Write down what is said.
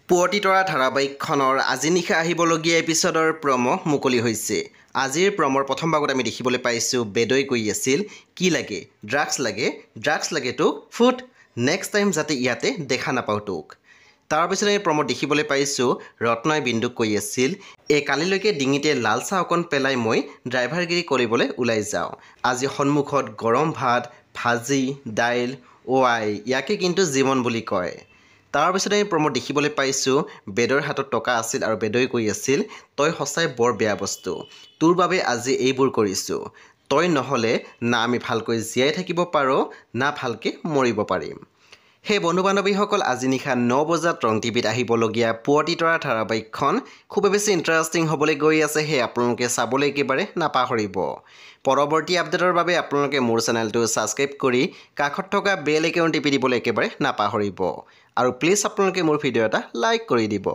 পুৱতি তৰা ধাৰাবাহিকখনৰ আজি নিশা আহিবলগীয়া এপিছডৰ প্ৰমো মুকলি হৈছে। আজিৰ প্ৰমৰ প্ৰথম ভাগত আমি দেখিবলৈ পাইছোঁ বেদৈ কৈ আছিল কি লাগে ড্ৰাগছ লাগে তোক ফুট নেক্সট টাইম যাতে ইয়াতে দেখা নাপাওঁ তোক। তাৰপিছত আমি প্ৰমত দেখিবলৈ পাইছোঁ ৰত্নই বিন্দুক কৈ আছিল কালিলৈকে ডিঙিতে লাল চাহ অকণ পেলাই মই ড্ৰাইভাৰগিৰি কৰিবলৈ ওলাই যাওঁ। আজি সন্মুখত গৰম ভাত ভাজি দাইল আই ইয়াকে কিন্তু জীৱন বুলি কয়। তাৰপিছত আমি প্ৰমোদ দেখিবলৈ পাইছোঁ বেদৈৰ হাতত টকা আছিল আৰু বেদৈ কৈ আছিল তই সঁচাই বৰ বেয়া বস্তু, তোৰ বাবে আজি এইবোৰ কৰিছোঁ, তই নহ'লে না আমি ভালকৈ জীয়াই থাকিব পাৰোঁ না ভালকৈ মৰিব পাৰিম। সেই বন্ধু বান্ধৱীসকল আজি নিশা 9 বজাত ৰং টিভিত আহিবলগীয়া পুৱতি তৰা ধাৰাবাহিকখন খুবেই বেছি ইণ্টাৰেষ্টিং হ'বলৈ গৈ আছে। সেই আপোনালোকে চাবলৈ একেবাৰে নাপাহৰিব। পৰৱৰ্তী আপডেটৰ বাবে আপোনালোকে মোৰ চেনেলটো ছাবস্ক্ৰাইব কৰি কাষত থকা বেল আইকন টিপি দিবলৈ একেবাৰে নাপাহৰিব আৰু প্লিজ আপোনালোকে মোৰ ভিডিঅ' এটা লাইক কৰি দিব।